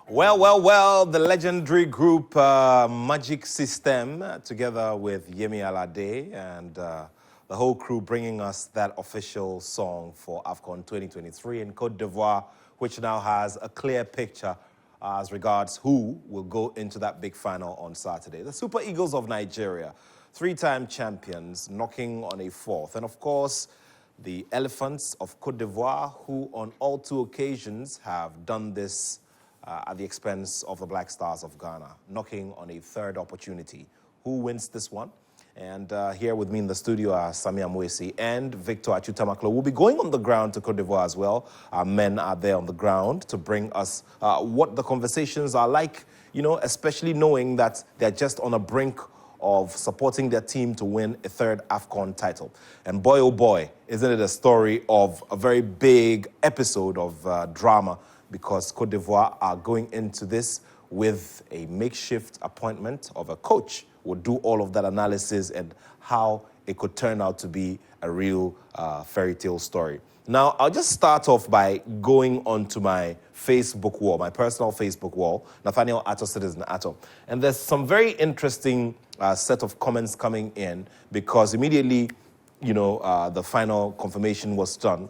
Well, the legendary group Magic System, together with Yemi Alade and the whole crew bringing us that official song for AFCON 2023 in Côte d'Ivoire, which now has a clear picture as regards who will go into that big final on Saturday. The Super Eagles of Nigeria, three-time champions, knocking on a fourth. And of course, the Elephants of Côte d'Ivoire, who on all two occasions have done this at the expense of the Black Stars of Ghana, knocking on a third opportunity. Who wins this one? And here with me in the studio are Sami Amwesi and Victor Achutamaklo. We'll be going on the ground to Côte d'Ivoire as well. Our men are there on the ground to bring us what the conversations are like, you know, especially knowing that they're just on a brink of supporting their team to win a third AFCON title. And boy, oh boy, isn't it a story of a very big episode of drama, because Côte d'Ivoire are going into this with a makeshift appointment of a coach. We'll do all of that analysis and how it could turn out to be a real fairy tale story. Now, I'll just start off by going onto my Facebook wall, my personal Facebook wall, Nathaniel Atto, Citizen Atto. And there's some very interesting set of comments coming in, because immediately, you know, the final confirmation was done.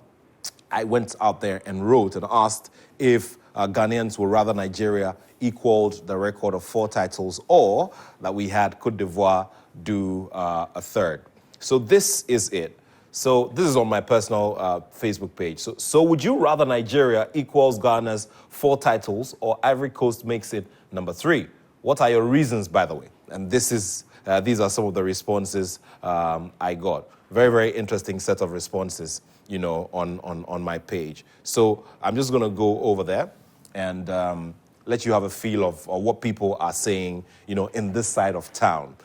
I went out there and wrote and asked if Ghanaians would rather Nigeria equaled the record of 4 titles, or that we had Côte d'Ivoire do a third. So this is it. So this is on my personal Facebook page. So would you rather Nigeria equals Ghana's 4 titles, or Ivory Coast makes it number 3? What are your reasons, by the way? And these are some of the responses I got. Very, very interesting set of responses, you know, on my page. So I'm just going to go over there and let you have a feel of what people are saying, you know, in this side of town.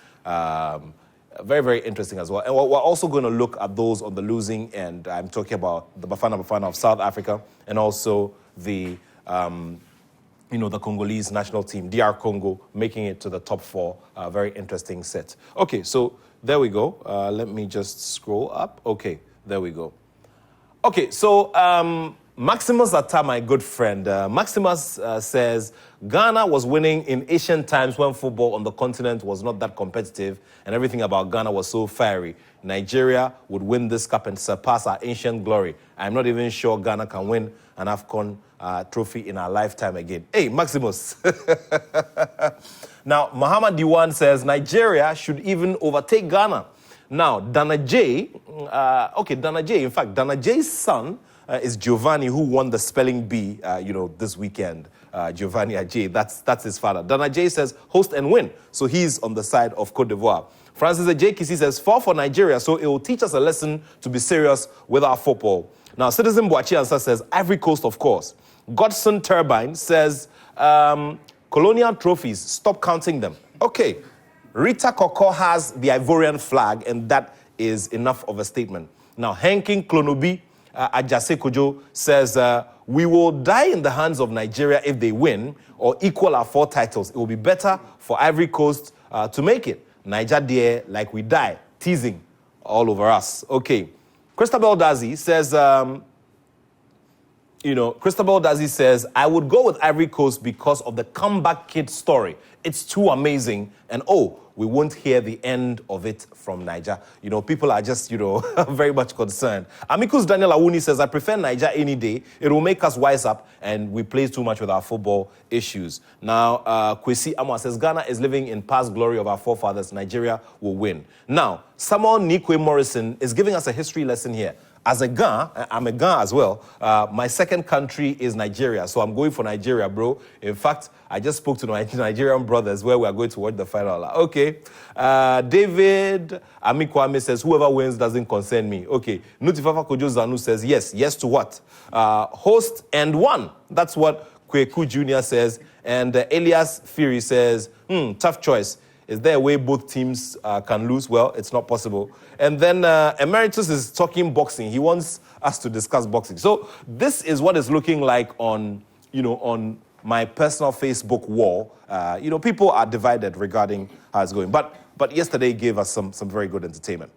Very, very interesting as well. And we're also going to look at those on the losing end. I'm talking about the Bafana of South Africa, and also the, you know, the Congolese national team, DR Congo, making it to the top 4. Very interesting set. Okay, so there we go. Let me just scroll up. Okay, there we go. Okay, so Maximus Atta, my good friend, Maximus says, Ghana was winning in ancient times when football on the continent was not that competitive and everything about Ghana was so fiery. Nigeria would win this cup and surpass our ancient glory. I'm not even sure Ghana can win an AFCON trophy in our lifetime again. Hey, Maximus. Now, Muhammad Diwan says, Nigeria should even overtake Ghana. Now, Dana J, in fact, Dana J's son is Giovanni, who won the spelling bee, you know, this weekend. Giovanni Ajay, that's his father. Dana J says, host and win. So he's on the side of Côte d'Ivoire. Francis Ajay Kisi says, 4 for Nigeria, so it will teach us a lesson to be serious with our football. Now, Citizen Boachi Ansa says, Ivory Coast, of course. Godson Turbine says, colonial trophies, stop counting them. Okay. Rita Koko has the Ivorian flag, and that is enough of a statement. Now, Henkin Klonobi Ajase Kojo says, we will die in the hands of Nigeria if they win or equal our 4 titles. It will be better for Ivory Coast to make it. Niger dear, like we die, teasing all over us. Okay. Christabel Dazi says, Christabel Dazi says, I would go with Ivory Coast because of the comeback kid story. It's too amazing. And we won't hear the end of it from Niger. You know, people are just, very much concerned. Amicus Daniel Awuni says, I prefer Niger any day. It will make us wise up and we play too much with our football issues. Now, Kwesi Amwa says, Ghana is living in past glory of our forefathers. Nigeria will win. Now, Samuel Nikwe Morrison is giving us a history lesson here. As a Ghan, I'm a Ghan as well. My second country is Nigeria, so I'm going for Nigeria, bro. In fact, I just spoke to my Nigerian brothers where we are going to watch the final. Okay. David Amikwame says, whoever wins doesn't concern me. Okay. Nutifafa Kojo Zanu says, yes. Yes to what? Host and one. That's what Kweku Jr. says. And Elias Fury says, tough choice. Is there a way both teams can lose? Well, it's not possible. And then Emeritus is talking boxing. He wants us to discuss boxing. So this is what it's looking like on my personal Facebook wall. People are divided regarding how it's going. But yesterday gave us some very good entertainment.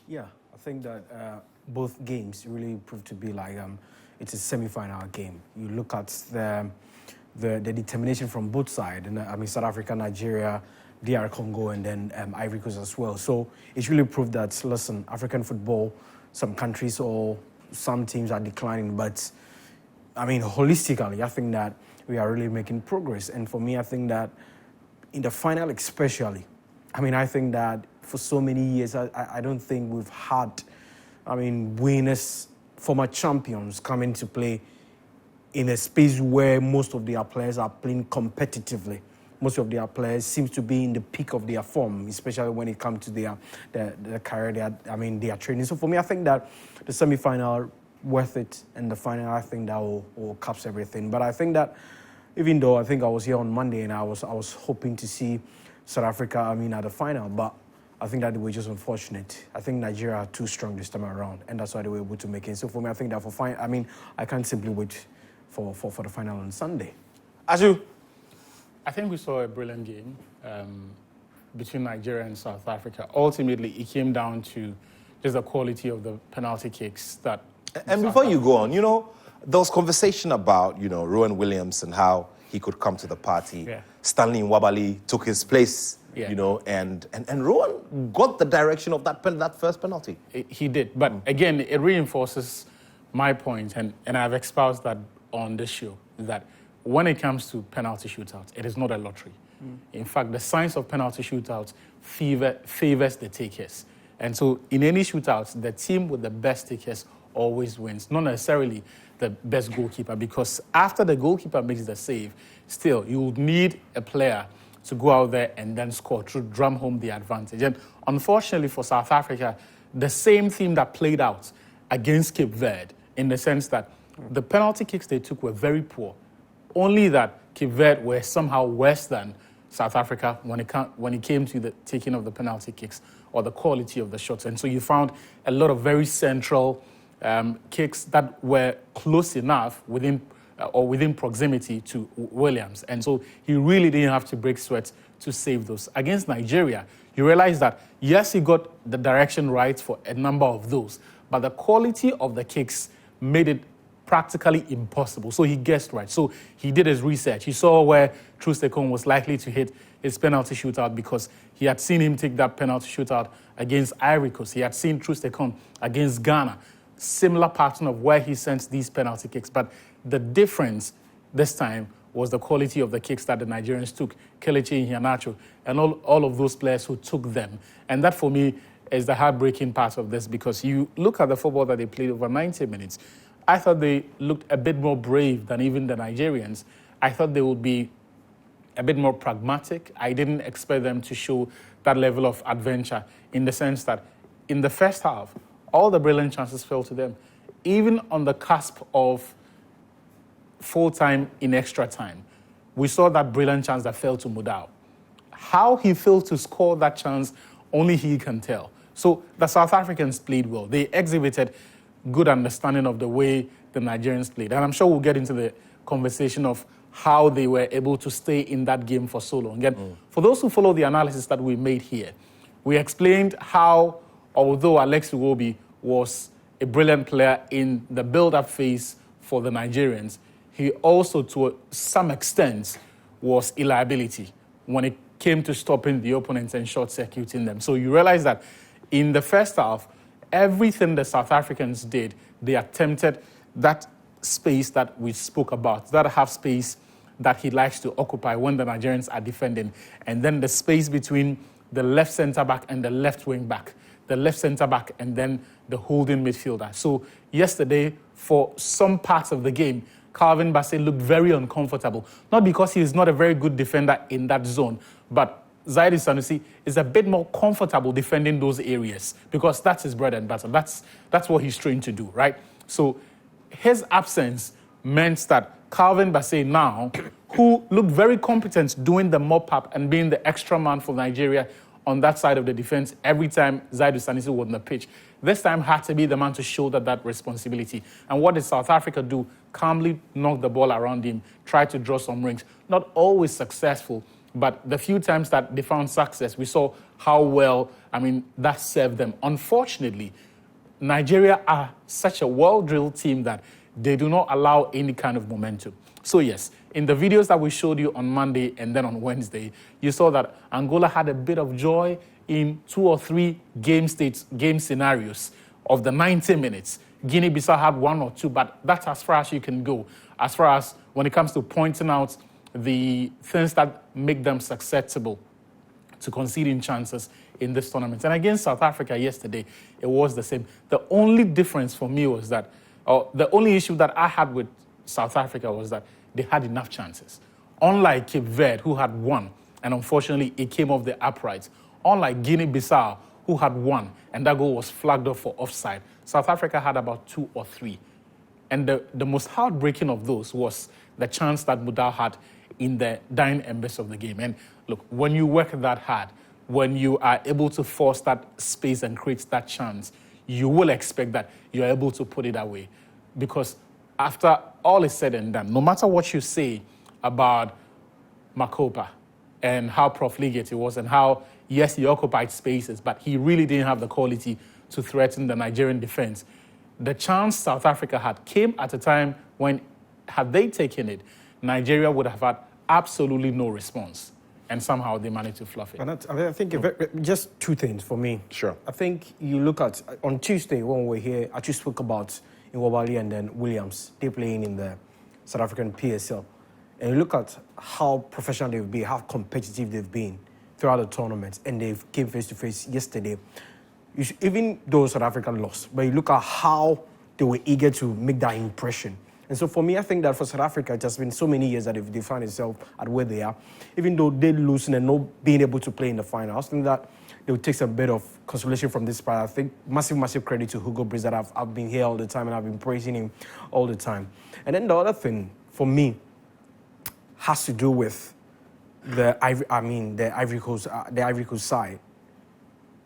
Yeah, I think that both games really proved to be like it's a semi-final game. You look at the determination from both sides. And I mean, South Africa, Nigeria, DR Congo, and then Ivory Coast as well. So it's really proved that, listen, African football, some countries or some teams are declining, but I mean, holistically, I think that we are really making progress. And for me, I think that in the final especially, I mean, I think that for so many years, I don't think we've had, I mean, winners, former champions come into play in a space where most of their players are playing competitively. Most of their players seems to be in the peak of their form, especially when it comes to their career, their training. So for me, I think that the semi-final worth it, and the final, I think that will caps everything. But I think that even though I think I was here on Monday and I was hoping to see South Africa, at the final, but I think that they were just unfortunate. I think Nigeria are too strong this time around, and that's why they were able to make it. So for me, I think that I can't simply wait for the final on Sunday. Aju? I think we saw a brilliant game between Nigeria and South Africa. Ultimately, it came down to just the quality of the penalty kicks that... And before you go on, there was conversation about, Rowan Williams and how he could come to the party. Yeah. Stanley Nwabali took his place, Yeah. and Rowan got the direction of that first penalty. He did. But again, it reinforces my point, and I've espoused that on this show, that when it comes to penalty shootouts, it is not a lottery. In fact, the science of penalty shootouts favors the takers. And so in any shootouts, the team with the best takers always wins, not necessarily the best goalkeeper, because after the goalkeeper makes the save, still, you would need a player to go out there and then score to drum home the advantage. And unfortunately for South Africa, the same theme that played out against Cape Verde, in the sense that the penalty kicks they took were very poor. Only that Cape Verde were somehow worse than South Africa when it came to the taking of the penalty kicks or the quality of the shots. And so you found a lot of very central kicks that were close enough within proximity to Williams. And so he really didn't have to break sweat to save those. Against Nigeria, you realize that, yes, he got the direction right for a number of those, but the quality of the kicks made it practically impossible. So he guessed right. So he did his research. He saw where Statistical was likely to hit his penalty shootout, because he had seen him take that penalty shootout against Ivory Coast. He had seen Statistical against Ghana. Similar pattern of where he sends these penalty kicks. But the difference this time was the quality of the kicks that the Nigerians took, Kelechi Iheanacho, and all of those players who took them. And that, for me, is the heartbreaking part of this, because you look at the football that they played over 90 minutes. I thought they looked a bit more brave than even the Nigerians. I thought they would be a bit more pragmatic. I didn't expect them to show that level of adventure, in the sense that in the first half, all the brilliant chances fell to them. Even on the cusp of full time in extra time, we saw that brilliant chance that fell to Mudau. How he failed to score that chance, only he can tell. So the South Africans played well. They exhibited good understanding of the way the Nigerians played. And I'm sure we'll get into the conversation of how they were able to stay in that game for so long. Again, for those who follow the analysis that we made here, we explained how, although Alex Iwobi was a brilliant player in the build-up phase for the Nigerians, he also, to some extent, was a liability when it came to stopping the opponents and short-circuiting them. So you realize that in the first half, everything the South Africans did, they attempted that space that we spoke about, that half space that he likes to occupy when the Nigerians are defending, and then the space between the left centre-back and the left wing-back, the left centre-back and then the holding midfielder. So yesterday, for some parts of the game, Calvin Bassey looked very uncomfortable, not because he is not a very good defender in that zone, but Zaidi Sanusi is a bit more comfortable defending those areas, because that's his bread and butter. That's what he's trained to do, right? So his absence meant that Calvin Bassey now, who looked very competent doing the mop-up and being the extra man for Nigeria on that side of the defense every time Zaidi Sanusi was on the pitch, this time had to be the man to shoulder that responsibility. And what did South Africa do? Calmly knock the ball around him, try to draw some rings. Not always successful, but the few times that they found success, we saw how well, that served them. Unfortunately, Nigeria are such a well-drilled team that they do not allow any kind of momentum. So yes, in the videos that we showed you on Monday and then on Wednesday, you saw that Angola had a bit of joy in 2 or 3 game scenarios of the 90 minutes. Guinea-Bissau had 1 or 2, but that's as far as you can go. As far as when it comes to pointing out the things that make them susceptible to conceding chances in this tournament. And against South Africa yesterday, it was the same. The only difference for me was that, or the only issue that I had with South Africa was that they had enough chances. Unlike Cape Verde, who had 1, and unfortunately it came off the upright. Unlike Guinea-Bissau, who had 1, and that goal was flagged off for offside. South Africa had about 2 or 3. And the most heartbreaking of those was the chance that Mudau had in the dying embers of the game. And look, when you work that hard, when you are able to force that space and create that chance, you will expect that you're able to put it away. Because after all is said and done, no matter what you say about Makopa and how profligate he was and how, yes, he occupied spaces, but he really didn't have the quality to threaten the Nigerian defense. The chance South Africa had came at a time when, had they taken it, Nigeria would have had absolutely no response. And somehow they managed to fluff it. And I think just 2 things for me. Sure. I think you look at, on Tuesday when we were here, I just spoke about Nwabali and then Williams. They're playing in the South African PSL. And you look at how professional they've been, how competitive they've been throughout the tournament. And they came face-to-face yesterday. Even though South Africa lost, but you look at how they were eager to make that impression. And so for me, I think that for South Africa, it has been so many years that they've found themselves at where they are. Even though they lose and not being able to play in the finals, I think that they will take a bit of consolation from this part. I think massive credit to Hugo Broos that I've been here all the time and I've been praising him all the time. And then the other thing for me has to do with the Ivory Coast side.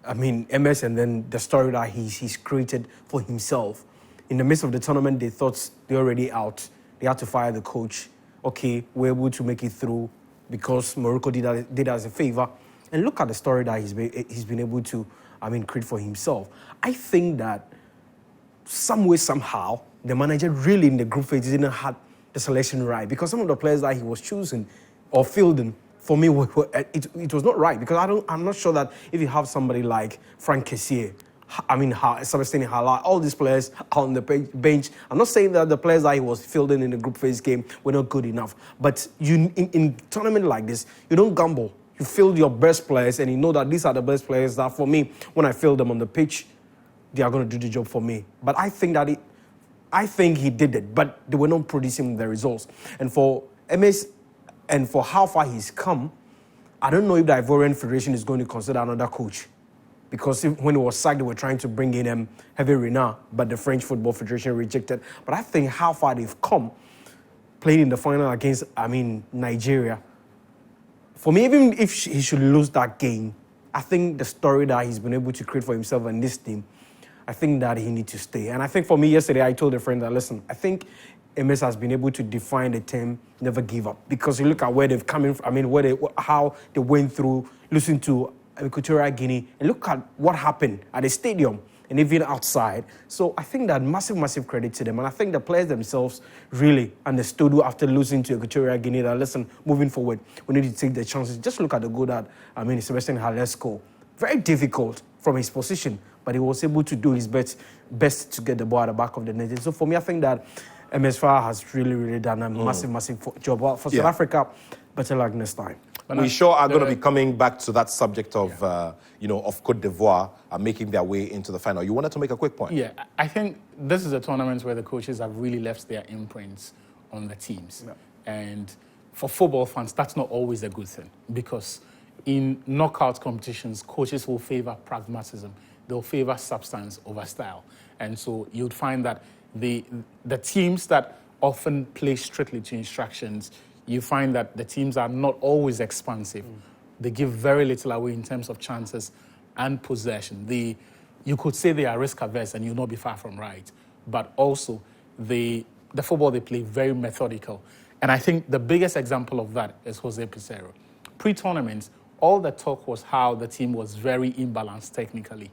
I mean, MS and then the story that he's created for himself. In the midst of the tournament, they thought they're already out. They had to fire the coach. Okay, we're able to make it through because Morocco did us a favor. And look at the story that he's been able to, create for himself. I think that some way, somehow, the manager really in the group phase didn't have the selection right because some of the players that he was choosing or fielding, for me, it was not right because I'm not sure that if you have somebody like Frank Kessié, Sebastian Haller, all these players on the bench. I'm not saying that the players that he was fielding in the group phase game were not good enough, but in tournament like this, you don't gamble. You field your best players, and you know that these are the best players that, for me, when I field them on the pitch, they are going to do the job for me. But I think he did it, but they were not producing the results. And for MS, and for how far he's come, I don't know if the Ivorian Federation is going to consider another coach. Because when he was sacked, they were trying to bring in Hervé Renard, but the French Football Federation rejected. But I think how far they've come, playing in the final against, Nigeria. For me, even if he should lose that game, I think the story that he's been able to create for himself and this team, I think that he needs to stay. And I think for me, yesterday, I told a friend that, listen, I think MS has been able to define the term never give up. Because you look at where they've come in from, how they went through, losing to Equatorial Guinea, and look at what happened at the stadium and even outside. So I think that massive credit to them. And I think the players themselves really understood after losing to Equatorial Guinea that, listen, moving forward, we need to take the chances. Just look at the goal that, Sebastian Haller scored. Very difficult from his position, but he was able to do his best to get the ball at the back of the net. And so for me, I think that MS Farah has really done a massive job. Well, for South Africa, better luck next time. We sure are going to be coming back to that subject of, of Côte d'Ivoire making their way into the final. You wanted to make a quick point? Yeah, I think this is a tournament where the coaches have really left their imprints on the teams. Yeah. And for football fans, that's not always a good thing because in knockout competitions, coaches will favor pragmatism. They'll favor substance over style. And so you'd find that the teams that often play strictly to instructions, you find that the teams are not always expansive. They give very little away in terms of chances and possession. You could say they are risk averse and you'll not be far from right. But also, the football they play, very methodical. And I think the biggest example of that is Jose Pizarro. Pre-tournament, all the talk was how the team was very imbalanced technically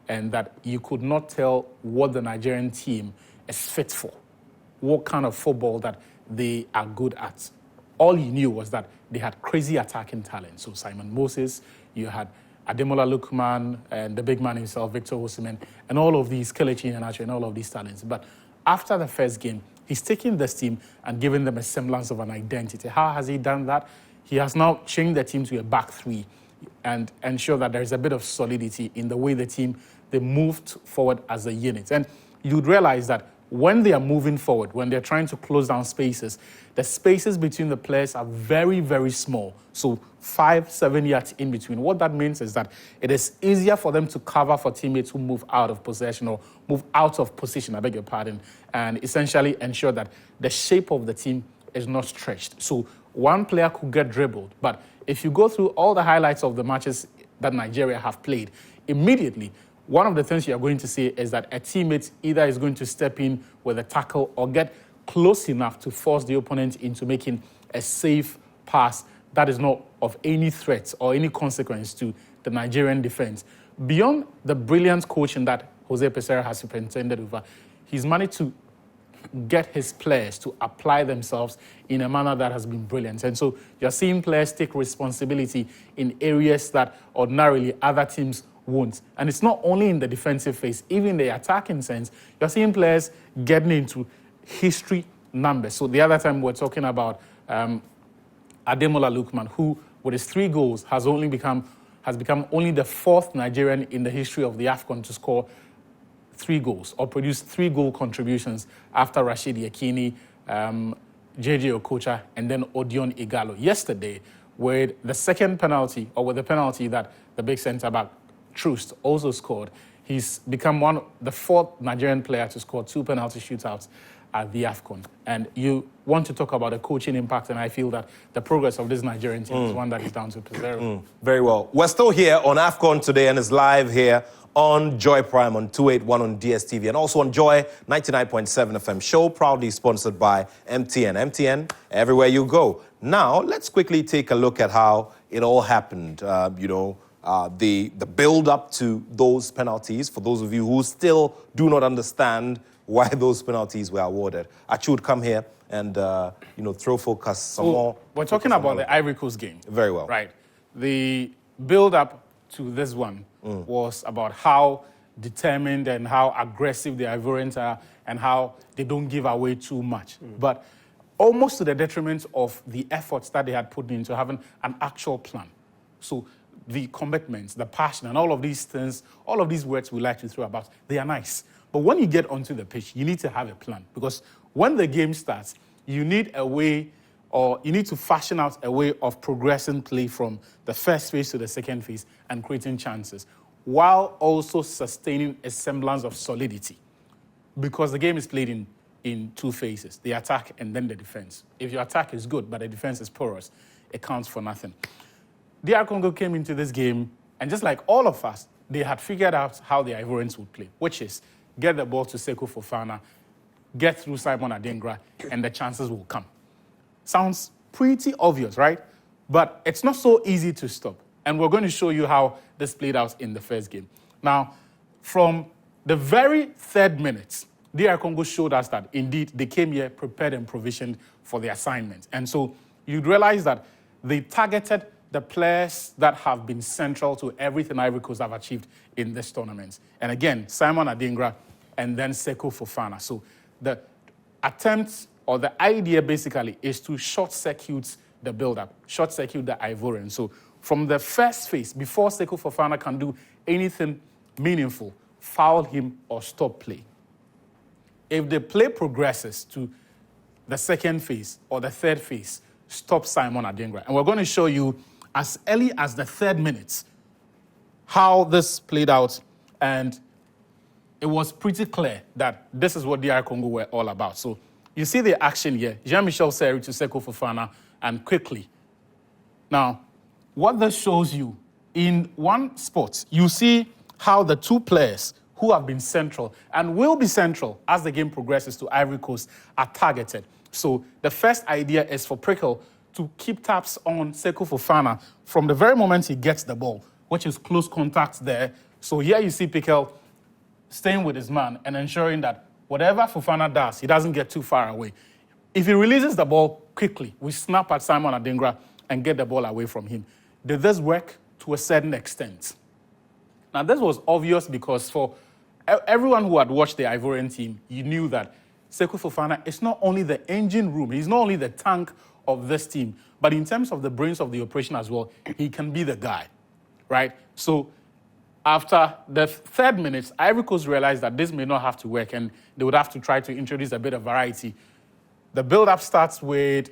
and that you could not tell what the Nigerian team is fit for, what kind of football that they are good at. All you knew was that they had crazy attacking talent. So Simon Moses, you had Ademola Lookman, and the big man himself, Victor Osimhen, and all of these, Kelechi Iheanacho, and all of these talents. But after the first game, he's taken this team and given them a semblance of an identity. How has he done that? He has now changed the team to a back three and ensure that there is a bit of solidity in the way the team, they moved forward as a unit. And you'd realize that when they are moving forward, when they're trying to close down spaces, the spaces between the players are very, very small. So 5-7 yards in between. What that means is that it is easier for them to cover for teammates who move out of possession or move out of position, I beg your pardon, and essentially ensure that the shape of the team is not stretched. So one player could get dribbled, but if you go through all the highlights of the matches that Nigeria have played, immediately, one of the things you're going to see is that a teammate either is going to step in with a tackle or get close enough to force the opponent into making a safe pass that is not of any threat or any consequence to the Nigerian defense. Beyond the brilliant coaching that Jose Peseiro has superintended over, he's managed to get his players to apply themselves in a manner that has been brilliant. And so you're seeing players take responsibility in areas that ordinarily other teams won't. And it's not only in the defensive phase, even in the attacking sense, you're seeing players getting into history numbers. So the other time we're talking about Ademola Lookman, who with his 3 goals has become only the 4th Nigerian in the history of the AFCON to score 3 goals or produce 3 goal contributions after Rashid Yekini, JJ Okocha, and then Odion Igalo. Yesterday, with the second penalty, or with the penalty that the big centre-back Troost also scored, he's become the 4th Nigerian player to score 2 penalty shootouts at the AFCON. And you want to talk about the coaching impact, and I feel that the progress of this Nigerian team is one that is down to Peseiro. Very well. We're still here on AFCON today, and it's live here on Joy Prime on 281 on DSTV, and also on Joy 99.7 FM show, proudly sponsored by MTN. MTN, everywhere you go. Now, let's quickly take a look at how it all happened. The build-up to those penalties, for those of you who still do not understand why those penalties were awarded. Achu would come here and, throw focus some more. We're talking about the Ivory Coast game. Very well. Right. The build-up to this one was about how determined and how aggressive the Ivorians are and how they don't give away too much. But almost to the detriment of the efforts that they had put into having an actual plan. So the commitments, the passion, and all of these things, all of these words we like to throw about, they are nice. But when you get onto the pitch, you need to have a plan. Because when the game starts, you need a way, or you need to fashion out a way of progressing play from the first phase to the second phase and creating chances, while also sustaining a semblance of solidity. Because the game is played in 2 phases, the attack and then the defense. If your attack is good, but the defense is porous, it counts for nothing. DR Congo came into this game, and just like all of us, they had figured out how the Ivorians would play, which is get the ball to Sekou Fofana, get through Simon Adingra, and the chances will come. Sounds pretty obvious, right? But it's not so easy to stop. And we're going to show you how this played out in the first game. Now, from the very 3rd minute, DR Congo showed us that, indeed, they came here prepared and provisioned for the assignment. And so you'd realize that they targeted the players that have been central to everything Ivory Coast have achieved in this tournament. And again, Simon Adingra and then Sekou Fofana. So the attempt or the idea basically is to short-circuit the build-up, short-circuit the Ivorians. So from the first phase, before Sekou Fofana can do anything meaningful, foul him or stop play. If the play progresses to the second phase or the 3rd phase, stop Simon Adingra. And we're going to show you as early as the 3rd minute how this played out. And it was pretty clear that this is what DR Congo were all about. So you see the action here. Jean-Michel Seri to Sekou Fofana, and quickly. Now, what this shows you, in one spot, you see how the 2 players who have been central and will be central as the game progresses to Ivory Coast are targeted. So the first idea is for Prickle to keep tabs on Sekou Fofana from the very moment he gets the ball, which is close contact there. So here you see Pickle staying with his man and ensuring that whatever Fofana does, he doesn't get too far away. If he releases the ball quickly, we snap at Simon Adingra and get the ball away from him. Did this work? To a certain extent. Now, this was obvious because for everyone who had watched the Ivorian team, you knew that Sekou Fofana is not only the engine room, he's not only the tank of this team, but in terms of the brains of the operation as well, he can be the guy, right? So after the third minute, Ivory Coast realized that this may not have to work and they would have to try to introduce a bit of variety. The build-up starts with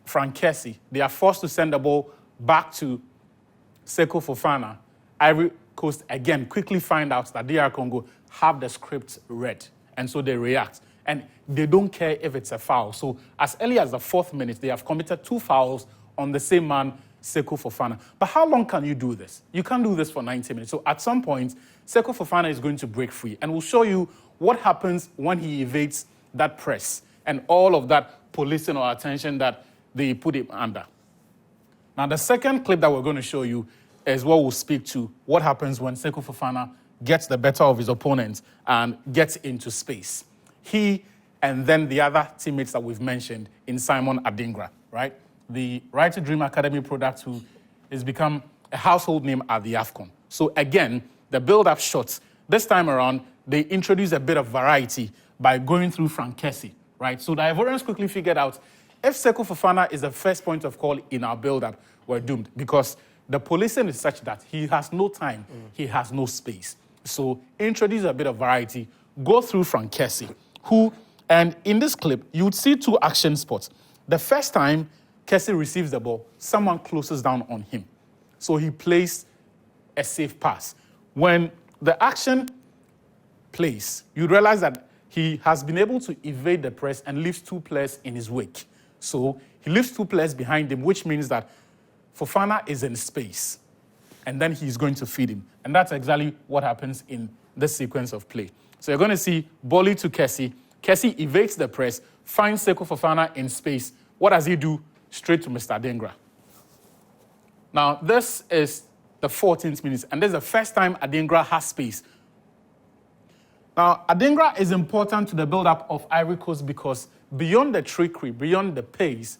Frank Kessie. They are forced to send the ball back to Sekou Fofana. Ivory Coast, again, quickly find out that DR Congo have the script read, and so they react. And they don't care if it's a foul. So as early as the 4th minute, they have committed 2 fouls on the same man, Sekou Fofana. But how long can you do this? You can't do this for 90 minutes. So at some point, Sekou Fofana is going to break free. And we'll show you what happens when he evades that press and all of that policing or attention that they put him under. Now, the second clip that we're going to show you is what will speak to what happens when Sekou Fofana gets the better of his opponent and gets into space. He and then the other teammates that we've mentioned in Simon Adingra, right? The Right to Dream Academy product who has become a household name at the AFCON. So again, the build-up shots, this time around, they introduce a bit of variety by going through Frank Kessie, right? So the Ivorians quickly figured out if Sekou Fofana is the first point of call in our build-up, we're doomed because the policing is such that he has no time, he has no space. So introduce a bit of variety, go through Frank Kessie, who, and in this clip, you would see 2 action spots. The first time Kessie receives the ball, someone closes down on him. So he plays a safe pass. When the action plays, you realize that he has been able to evade the press and leaves 2 players in his wake. So he leaves 2 players behind him, which means that Fofana is in space, and then he's going to feed him. And that's exactly what happens in this sequence of play. So you're going to see Bolly to Kessie. Kessie evades the press, finds Sekou Fofana in space. What does he do? Straight to Mr. Adingra. Now, this is the 14th minute, and this is the first time Adingra has space. Now, Adingra is important to the build-up of Ivory Coast because beyond the trickery, beyond the pace,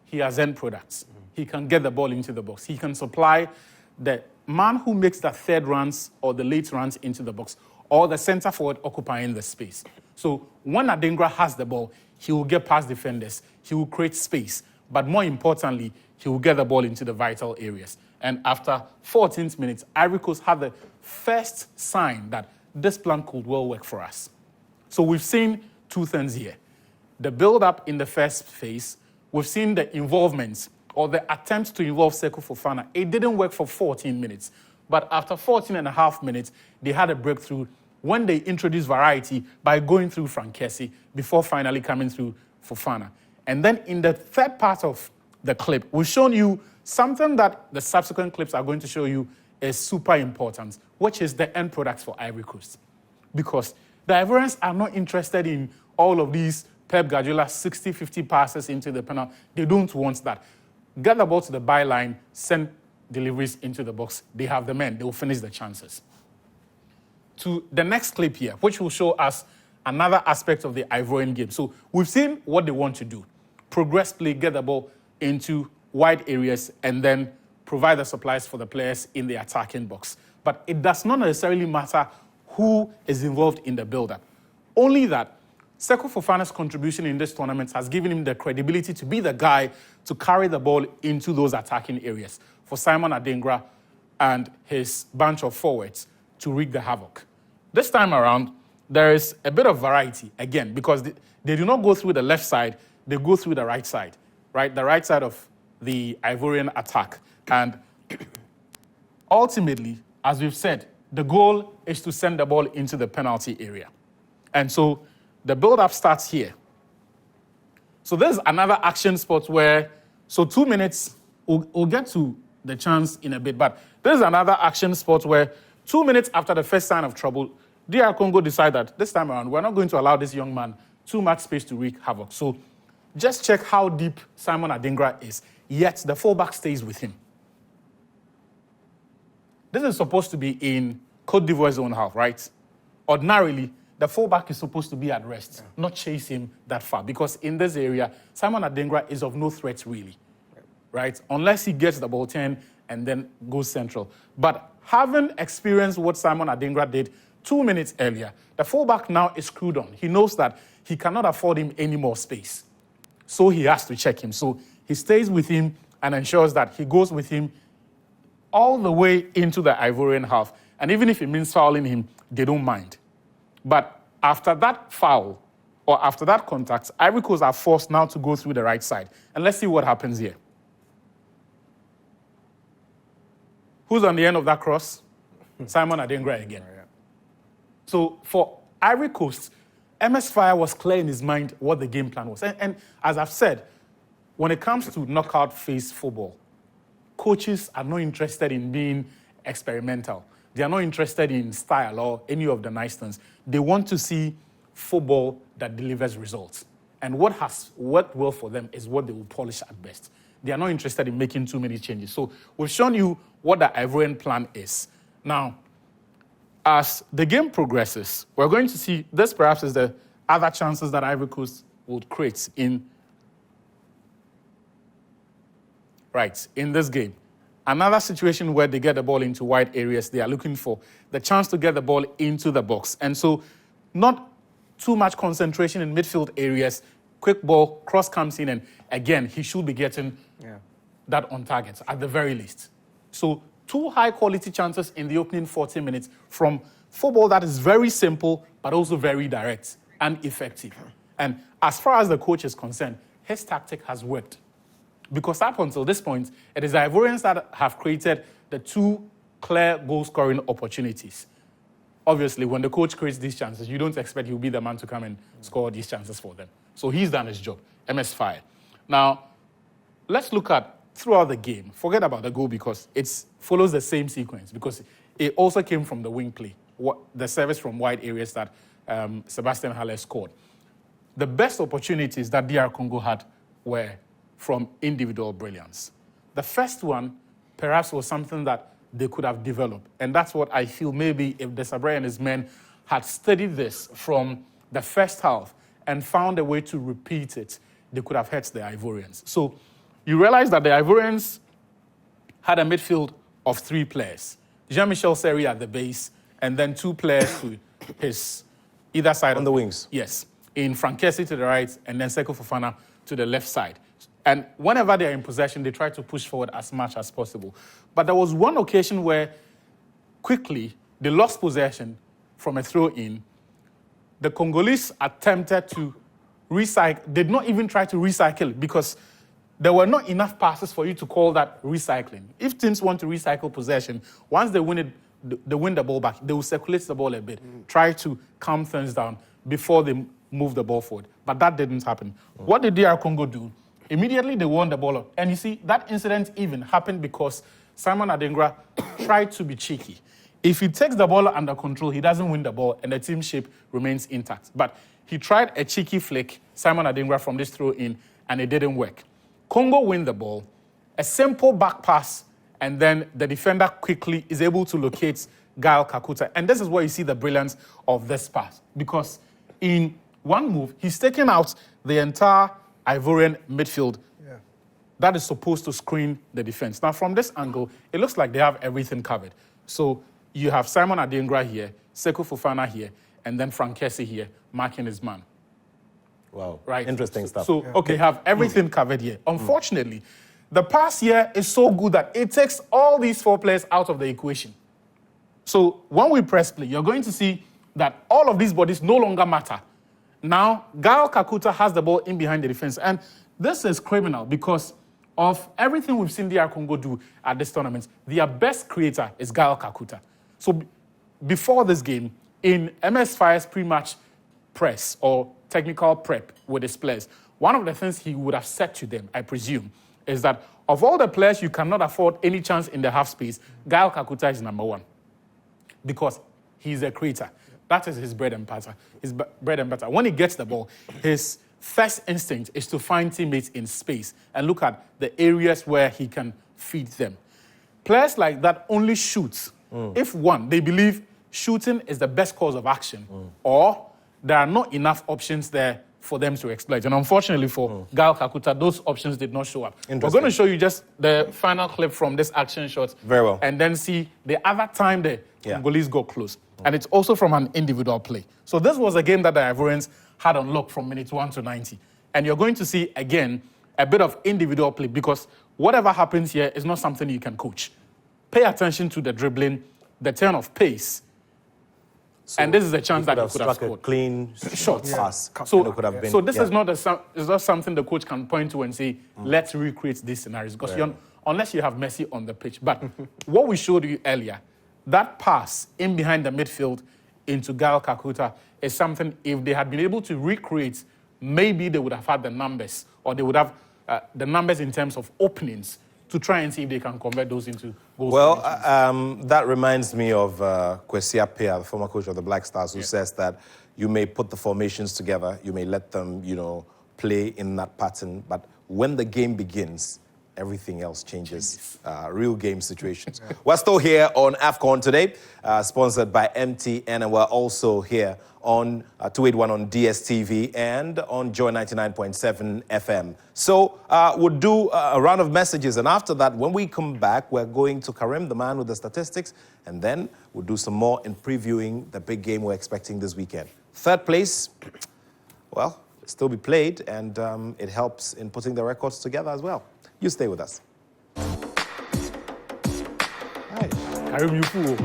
he has end products. He can get the ball into the box. He can supply the man who makes the third runs or the late runs into the box, or the center forward occupying the space. So when Adingra has the ball, he will get past defenders. He will create space. But more importantly, he will get the ball into the vital areas. And after 14th minutes, Ivory Coast had the first sign that this plan could well work for us. So we've seen 2 things here. The build-up in the first phase, we've seen the involvement or the attempt to involve Sekou Fofana. It didn't work for 14 minutes. But after 14 and a half minutes, they had a breakthrough when they introduced variety by going through Frank Kessie before finally coming through Fofana. And then in the third part of the clip, we've shown you something that the subsequent clips are going to show you is super important, which is the end products for Ivory Coast. Because the Ivorians are not interested in all of these Pep Guardiola 60-50 passes into the penalty. They don't want that. Get the ball to the byline, send deliveries into the box. They have the men. They will finish the chances. To the next clip here, which will show us another aspect of the Ivorian game. So we've seen what they want to do. Progress play, get the ball into wide areas, and then provide the supplies for the players in the attacking box. But it does not necessarily matter who is involved in the build-up. Only that Sekou Fofana's contribution in this tournament has given him the credibility to be the guy to carry the ball into those attacking areas for Simon Adingra and his bunch of forwards to wreak the havoc. This time around, there is a bit of variety, again, because they do not go through the left side, they go through the right side, right? The right side of the Ivorian attack. And ultimately, as we've said, the goal is to send the ball into the penalty area. And so the build-up starts here. So there's another action spot where, so 2 minutes, we'll get to the chance in a bit, but there's another action spot where 2 minutes after the first sign of trouble, DR Congo decided that this time around, we're not going to allow this young man too much space to wreak havoc. So just check how deep Simon Adingra is, yet the fullback stays with him. This is supposed to be in Côte d'Ivoire's own half, right? Ordinarily, the fullback is supposed to be at rest, not chase him that far. Because in this area, Simon Adingra is of no threat really, right? Unless he gets the ball 10 and then goes central. But having experienced what Simon Adingra did 2 minutes earlier, the fullback now is screwed on. He knows that he cannot afford him any more space. So he has to check him. So he stays with him and ensures that he goes with him all the way into the Ivorian half. And even if it means fouling him, they don't mind. But after that foul, or after that contact, Ivory Coast are forced now to go through the right side. And let's see what happens here. Who's on the end of that cross? Simon Adingra again. So for Ivory Coast, MS Fire was clear in his mind what the game plan was. And as I've said, when it comes to knockout phase football, coaches are not interested in being experimental. They are not interested in style or any of the nice things. They want to see football that delivers results. And what has worked well for them is what they will polish at best. They are not interested in making too many changes. So we've shown you what the Ivorian plan is. Now, as the game progresses, we're going to see this perhaps is the other chances that Ivory Coast would create in this game. Another situation where they get the ball into wide areas, they are looking for the chance to get the ball into the box. And so not too much concentration in midfield areas. Quick ball, cross comes in, and again, he should be getting that on target at the very least. So 2 high-quality chances in the opening 40 minutes from football that is very simple, but also very direct and effective. And as far as the coach is concerned, his tactic has worked. Because up until this point, it is the Ivorians that have created the 2 clear goal-scoring opportunities. Obviously, when the coach creates these chances, you don't expect he'll be the man to come and score these chances for them. So he's done his job, MS Fire. Now, let's look at throughout the game. Forget about the goal because it follows the same sequence because it also came from the wing play, the service from wide areas that Sebastian Haller scored. The best opportunities that DR Congo had were from individual brilliance. The first one perhaps was something that they could have developed. And that's what I feel maybe if Desabre and his men had studied this from the first half and found a way to repeat it, they could have hurt the Ivorians. So you realize that the Ivorians had a midfield of 3 players. Jean-Michel Seri at the base, and then 2 players to his either side. On the wings. Yes. In Frankesi to the right, and then Seko Fofana to the left side. And whenever they're in possession, they try to push forward as much as possible. But there was one occasion where quickly they lost possession from a throw-in. The Congolese attempted to recycle, did not even try to recycle because there were not enough passes for you to call that recycling. If teams want to recycle possession, once they win the ball back, they will circulate the ball a bit, try to calm things down before they move the ball forward. But that didn't happen. What did DR Congo do? Immediately they won the ball up. And you see, that incident even happened because Simon Adingra tried to be cheeky. If he takes the ball under control, he doesn't win the ball and the team shape remains intact. But he tried a cheeky flick, Simon Adingra, from this throw-in, and it didn't work. Congo win the ball, a simple back pass, and then the defender quickly is able to locate Gael Kakuta. And this is where you see the brilliance of this pass. Because in one move, he's taken out the entire Ivorian midfield that is supposed to screen the defense. Now, from this angle, it looks like they have everything covered. So you have Simon Adingra here, Seko Fofana here, and then Frankesi here, marking his man. Wow, right? Interesting stuff. So they have everything covered here. Unfortunately, the pass here is so good that it takes all these 4 players out of the equation. So when we press play, you're going to see that all of these bodies no longer matter. Now, Gael Kakuta has the ball in behind the defense. And this is criminal because of everything we've seen DR Congo do at this tournament. Their best creator is Gael Kakuta. So before this game, in MS Fire's pre-match press or technical prep with his players, one of the things he would have said to them, I presume, is that of all the players you cannot afford any chance in the half space, Gael Kakuta is number 1 because he's a creator. That is his bread and butter. When he gets the ball, his first instinct is to find teammates in space and look at the areas where he can feed them. Players like that only shoot if, 1, they believe shooting is the best course of action, or there are not enough options there for them to exploit. And unfortunately for Gal Kakuta, those options did not show up. We're going to show you just the final clip from this action shot. Very well. And then see the other time the Congolese got close. And it's also from an individual play. So this was a game that the Ivorians had on lock from minute 1 to 90. And you're going to see, again, a bit of individual play because whatever happens here is not something you can coach. Pay attention to the dribbling, the turn of pace. So and this is a chance that he could have scored. A clean shot. Pass. So, could have been, so this is not something the coach can point to and say, let's recreate these scenarios. Because unless you have Messi on the pitch. But what we showed you earlier, that pass in behind the midfield into Gal Kakuta is something, if they had been able to recreate, maybe they would have had the numbers, or they would have the numbers in terms of openings to try and see if they can convert those into goals. Well, that reminds me of Kwesi Appiah, the former coach of the Black Stars, who says that you may put the formations together, you may let them, play in that pattern, but when the game begins, everything else changes. Real game situations. We're still here on AFCON today, sponsored by MTN, and we're also here on 281 on DSTV and on Joy 99.7 FM. So we'll do a round of messages, and after that, when we come back, we're going to Karim, the man with the statistics, and then we'll do some more in previewing the big game we're expecting this weekend. Third place, well, still be played, and it helps in putting the records together as well. You stay with us. Hi. Karim, you fool.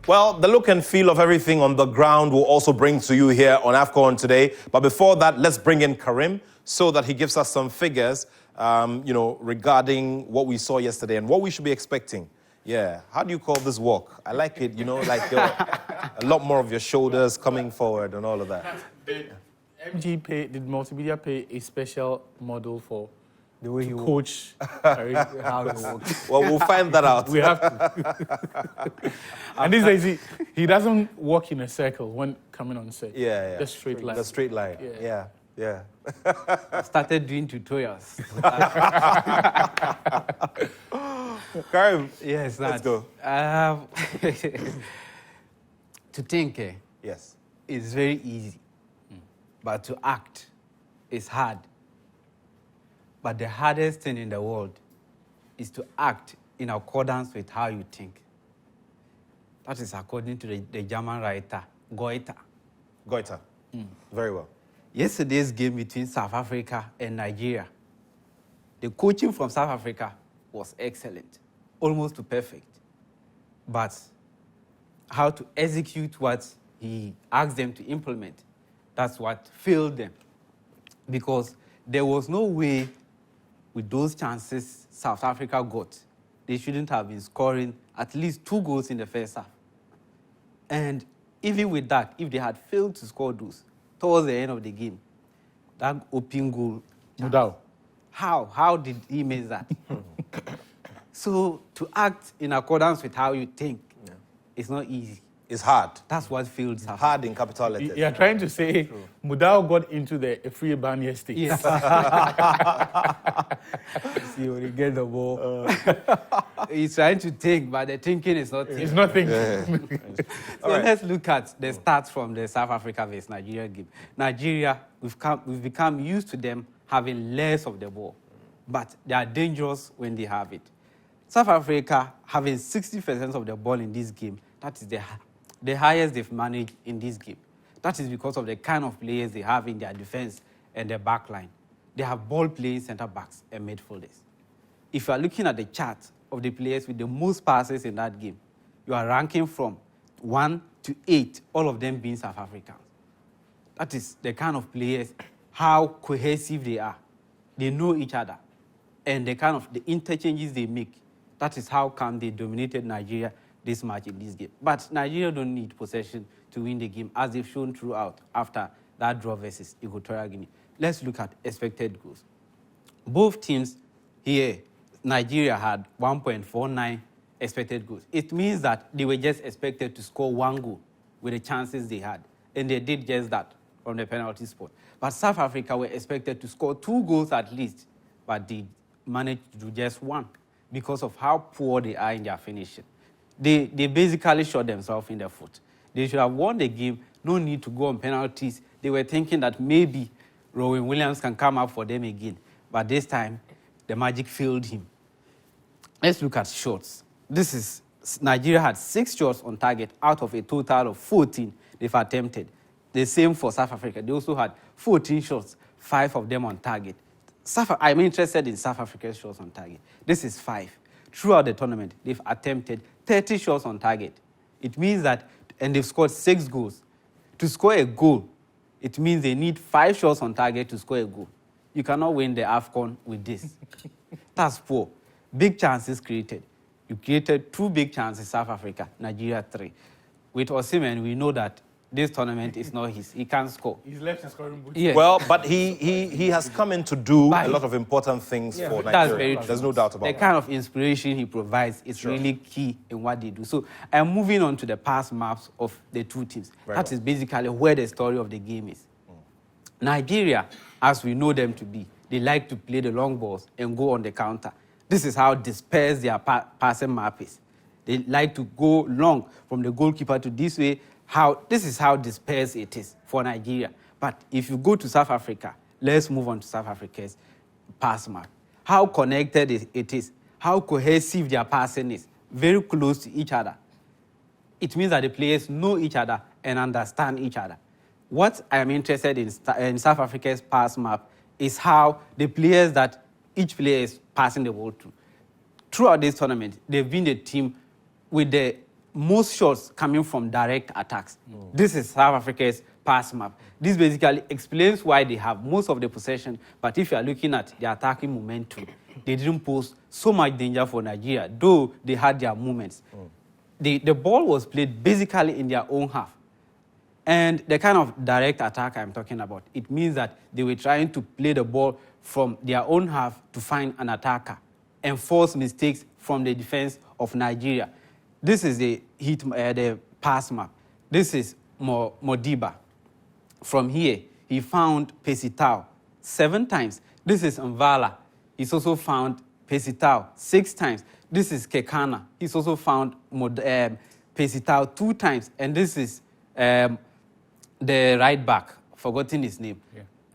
Well, the look and feel of everything on the ground will also bring to you here on AFCON today. But before that, let's bring in Karim so that he gives us some figures, regarding what we saw yesterday and what we should be expecting. Yeah, how do you call this walk? I like it, like a lot more of your shoulders coming forward and all of that. Did Multimedia pay a special model for the way you coach how you walk? Well, we'll find that out. We have to. And these days, he doesn't walk in a circle when coming on set. Yeah. The straight line. The straight line. Yeah. Started doing tutorials. Karim, Yes, let's go. To think Yes. is very easy, but to act is hard. But the hardest thing in the world is to act in accordance with how you think. That is according to the German writer, Goethe. Very well. Yesterday's game between South Africa and Nigeria, the coaching from South Africa was excellent, almost to perfect. But how to execute what he asked them to implement, that's what failed them. Because there was no way with those chances South Africa got, they shouldn't have been scoring at least 2 goals in the first half. And even with that, if they had failed to score those towards the end of the game, that open goal, No doubt. how did he miss that? So to act in accordance with how you think, it's not easy. It's hard. That's what failed South Africa. Hard in capital letters. You're trying to say Mudau got into the free Barnier state. Yes. See, when you get the ball. He's trying to think, but the thinking is not thinking. It's nothing. So let's look at the stats from the South Africa vs Nigeria game. Nigeria, we've become used to them having less of the ball, but they are dangerous when they have it. South Africa having 60% of the ball in this game, that is the highest they've managed in this game. That is because of the kind of players they have in their defense and their back line. They have ball-playing centre-backs and midfielders. If you are looking at the chart of the players with the most passes in that game, you are ranking from 1 to 8, all of them being South Africans. That is the kind of players, how cohesive they are. They know each other. And the kind of the interchanges they make, that is how come they dominated Nigeria this match in this game. But Nigeria don't need possession to win the game, as they've shown throughout after that draw versus Equatorial Guinea. Let's look at expected goals. both teams here, Nigeria had 1.49 expected goals. It means that they were just expected to score 1 goal with the chances they had. And they did just that from the penalty spot. But South Africa were expected to score 2 goals at least, but they managed to do just 1 because of how poor they are in their finishing. They basically shot themselves in the foot. They should have won the game, no need to go on penalties. They were thinking that maybe Rowan Williams can come up for them again. But this time, the magic failed him. Let's look at shots. Nigeria had 6 shots on target out of a total of 14 they've attempted. The same for South Africa. They also had 14 shots, 5 of them on target. I'm interested in South Africa's shots on target. This is 5. Throughout the tournament, they've attempted 30 shots on target. It means that, and they've scored 6 goals. To score a goal, it means they need 5 shots on target to score a goal. You cannot win the AFCON with this. That's poor. Big chances created. You created 2 big chances, South Africa, Nigeria 3. With Osimhen, we know that this tournament is not his. He can't score. He's left in scoring boots. Yes. Well, but he has come in to do a lot of important things for Nigeria. That's very true. There's no doubt about the that. kind of inspiration he provides is really key in what they do. So I'm moving on to the pass maps of the 2 teams. That is basically where the story of the game is. Nigeria, as we know them to be, they like to play the long balls and go on the counter. This is how dispersed their passing map is. They like to go long from the goalkeeper to this way. This is how dispersed it is for Nigeria. But if you go to South Africa, let's move on to South Africa's pass map. How connected it is, how cohesive their passing is, very close to each other. It means that the players know each other and understand each other. What I am interested in South Africa's pass map is how the players that each player is passing the ball to. Throughout this tournament, they've been the team with the most shots coming from direct attacks. This is South Africa's pass map. This basically explains why they have most of the possession, but if you are looking at the attacking momentum, they didn't pose so much danger for Nigeria, though they had their moments. The ball was played basically in their own half. And the kind of direct attack I'm talking about, it means that they were trying to play the ball from their own half to find an attacker and force mistakes from the defense of Nigeria. This is the pass map. This is Modiba. From here, he found Pesitao 7 times. This is Mvala. He's also found Pesitao 6 times. This is Kekana. He's also found Pesitao 2 times. And this is the right back, forgotten his name.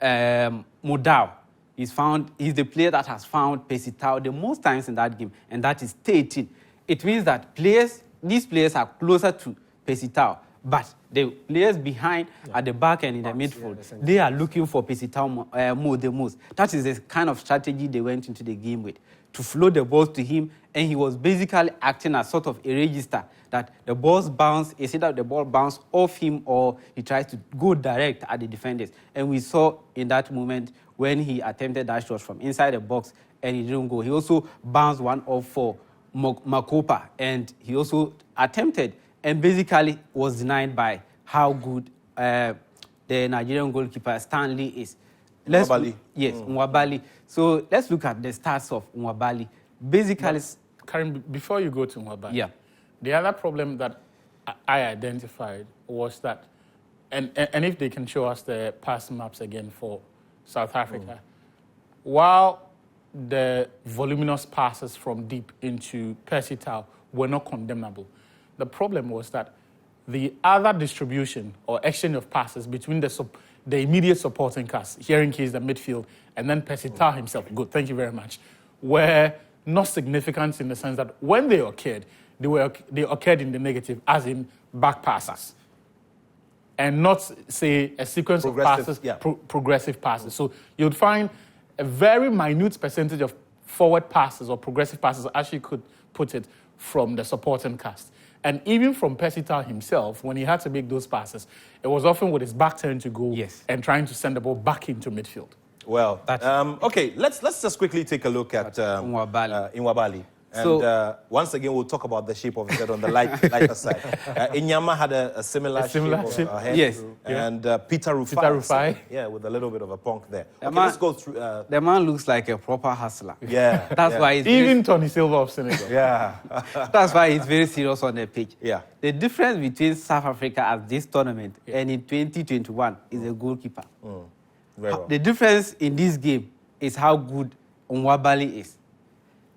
Modao. He's the player that has found Pesitao the most times in that game, and that is 13. It means that these players are closer to Pesitao, but the players behind at the back and in the midfield, they are looking for Pesitao the most. That is the kind of strategy they went into the game with, to flow the balls to him, and he was basically acting as sort of a register that the balls bounce, it's either the ball bounce off him or he tries to go direct at the defenders. And we saw in that moment when he attempted that shot from inside the box and he didn't go. He also bounced one off for Makopa, and he also attempted and basically was denied by how good the Nigerian goalkeeper Stanley is. Nwabali. So let's look at the stats of Nwabali. Basically, Karim, before you go to Nwabali, the other problem that I identified was that, and if they can show us the pass maps again for South Africa, while the voluminous passes from deep into Pesitao were not condemnable, the problem was that the other distribution or exchange of passes between the immediate supporting cast, here in case the midfield, and then Pesitao himself, good, thank you very much, were not significant in the sense that when they occurred, they occurred in the negative, as in back passes, and not, say, a sequence of passes, progressive passes. So you'd find a very minute percentage of forward passes or progressive passes, as you could put it, from the supporting cast. And even from Pesitao himself, when he had to make those passes, it was often with his back turned to goal and trying to send the ball back into midfield. Well, okay, let's just quickly take a look at Nwabali. And once again, we'll talk about the shape of his head on the lighter side. Inyama had a similar shape of head. Yes. And Peter Rufai. Peter Rufai. Yeah, with a little bit of a punk there. The Okay, man- let's go through. The man looks like a proper hustler. Yeah. That's yeah. why he's Even Tony Silva of Senegal. Yeah. that's why he's very serious on the pitch. Yeah. The difference between South Africa at this tournament and in 2021 is a goalkeeper. Very well. The difference in this game is how good Onwabali is.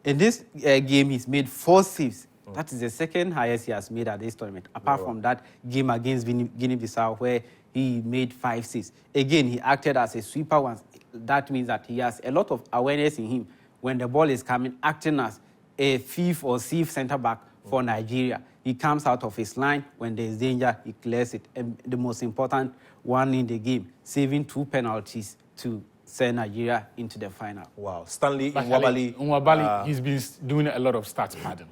In this game, he's made 4 saves. That is the second highest he has made at this tournament, apart from that game against Guinea-Bissau where he made 5 saves. Again, he acted as a sweeper once. That means that he has a lot of awareness in him when the ball is coming, acting as a thief or sieve centre-back for Nigeria. He comes out of his line. When there's danger, he clears it. And the most important one in the game, saving 2 penalties to send Nigeria into the final. Wow. Stanley Nwabali, Nwabali. he's been doing a lot of stats padding.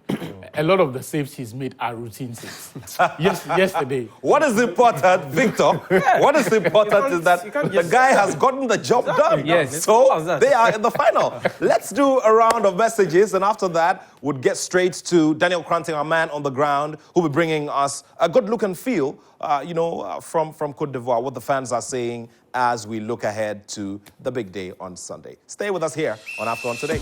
A lot of the saves he's made are routine saves. Yesterday. What is important, Victor? What is important is that the guy has gotten the job done. Yes. So they are in the final. Let's do a round of messages, and after that, we'll get straight to Daniel Cranting, our man on the ground, who will be bringing us a good look and feel, from Côte d'Ivoire, what the fans are saying as we look ahead to the big day on Sunday. Stay with us here on AFCON Today.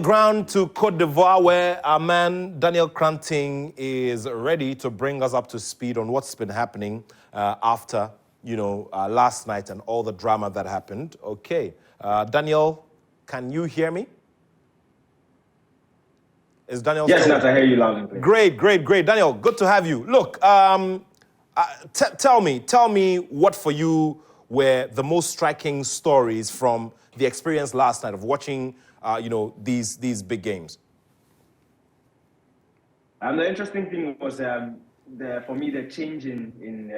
Ground to Côte d'Ivoire, where our man Daniel Cranting is ready to bring us up to speed on what's been happening after, last night and all the drama that happened. Okay, Daniel, can you hear me? Is Daniel? Yes, Nat, I hear you loud and clear. Great. Daniel, good to have you. Look, tell me what for you were the most striking stories from the experience last night of watching, these big games. The interesting thing was, for me, the change in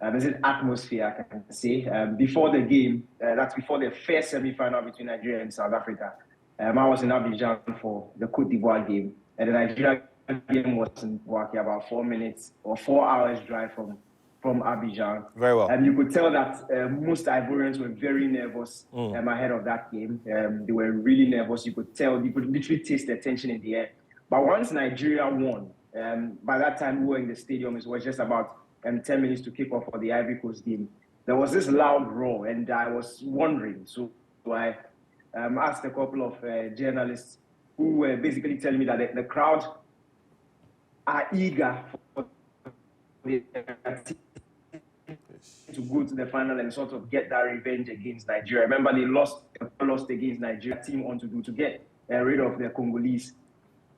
atmosphere, I can say. Before the game, that's before the first semi-final between Nigeria and South Africa. I was in Abidjan for the Côte d'Ivoire game, and the Nigeria game was in Bouaké, about 4 minutes or 4 hours drive from Abidjan. Very well. And you could tell that most Ivorians were very nervous ahead of that game. They were really nervous. You could literally taste the tension in the air. But once Nigeria won, by that time we were in the stadium. It was just about 10 minutes to kick off for the Ivory Coast game. There was this loud roar, and I was wondering. So I asked a couple of journalists who were basically telling me that the crowd are eager for the team to go to the final and sort of get that revenge against Nigeria. Remember, they lost against Nigeria. Team want to do to get rid of the Congolese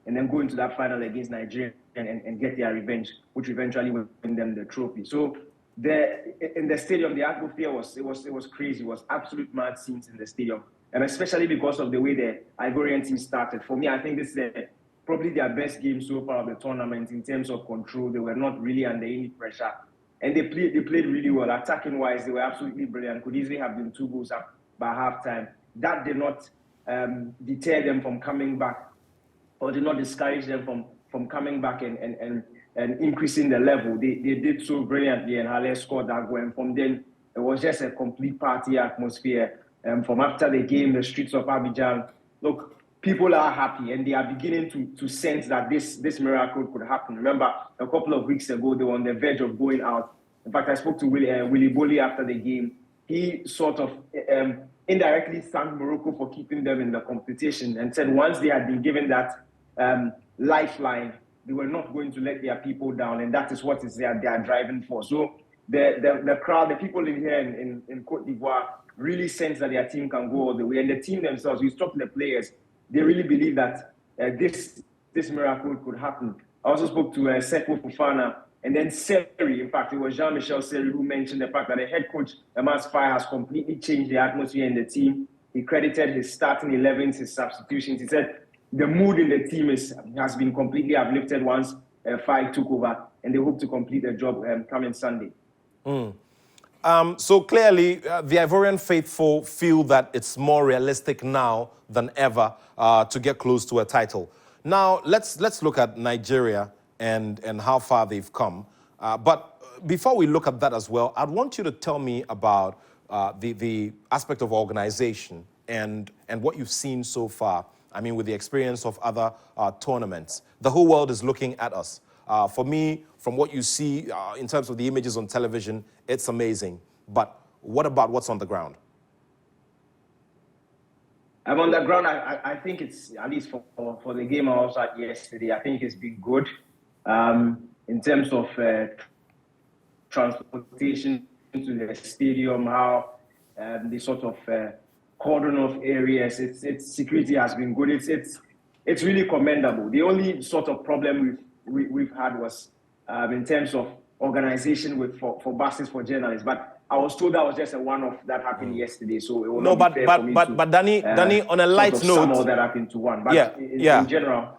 and then go into that final against Nigeria and get their revenge, which eventually will win them the trophy. So in the stadium, the atmosphere was crazy. It was absolute mad scenes in the stadium, and especially because of the way the Ivorian team started. For me, I think this is probably their best game so far of the tournament in terms of control. They were not really under any pressure. And they played really well. Attacking-wise, they were absolutely brilliant. Could easily have been 2 goals up by halftime. That did not deter them from coming back, or did not discourage them from coming back and increasing the level. They did so brilliantly, and Halle scored that goal. And from then, it was just a complete party atmosphere. From after the game, the streets of Abidjan, look, people are happy, and they are beginning to sense that this miracle could happen. Remember, a couple of weeks ago, they were on the verge of going out. In fact, I spoke to Willy Bolly after the game. He sort of indirectly thanked Morocco for keeping them in the competition and said once they had been given that lifeline, they were not going to let their people down, and that is what they are driving for. So the crowd, the people in here in Côte d'Ivoire really sense that their team can go all the way. And the team themselves, we talk to the players, they really believe that this miracle could happen. I also spoke to Seko Fofana and then Seri. In fact, it was Jean-Michel Seri who mentioned the fact that the head coach, Amas Faye, has completely changed the atmosphere in the team. He credited his starting 11s, his substitutions. He said the mood in the team has been completely uplifted once Faye took over, and they hope to complete the job coming Sunday. So clearly, the Ivorian faithful feel that it's more realistic now than ever to get close to a title. Now, let's look at Nigeria and how far they've come. But before we look at that as well, I'd want you to tell me about the aspect of organization and what you've seen so far, I mean, with the experience of other tournaments, the whole world is looking at us. For me, from what you see in terms of the images on television, it's amazing. But what about what's on the ground? I'm on the ground. I think it's, at least for the game I was at yesterday, I think it's been good. In terms of transportation to the stadium, how the sort of cordon of areas, its security has been good. It's really commendable. The only sort of problem we've had was in terms of organization for buses for journalists. But I was told that was just a one-off that happened yesterday, so it will not be fair for me to, Danny, on a light note, sum all that happened to one. But in general.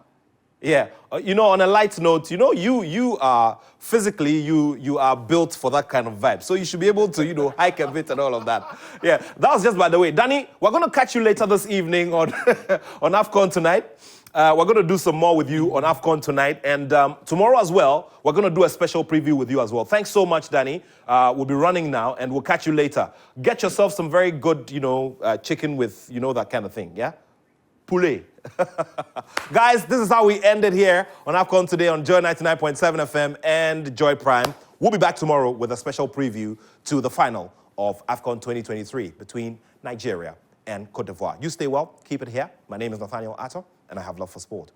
Yeah, on a light note, you are physically, you are built for that kind of vibe. So you should be able to, hike a bit and all of that. Yeah, that was just by the way. Danny, we're going to catch you later this evening on on AFCON tonight. We're going to do some more with you on AFCON tonight. And tomorrow as well, we're going to do a special preview with you as well. Thanks so much, Danny. We'll be running now, and we'll catch you later. Get yourself some very good, chicken with, that kind of thing, yeah? Poulet. Guys, this is how we ended here on AFCON today on Joy 99.7 FM and Joy Prime. We'll be back tomorrow with a special preview to the final of AFCON 2023 between Nigeria and Cote d'Ivoire. You stay well. Keep it here. My name is Nathaniel Atto, and I have love for sport.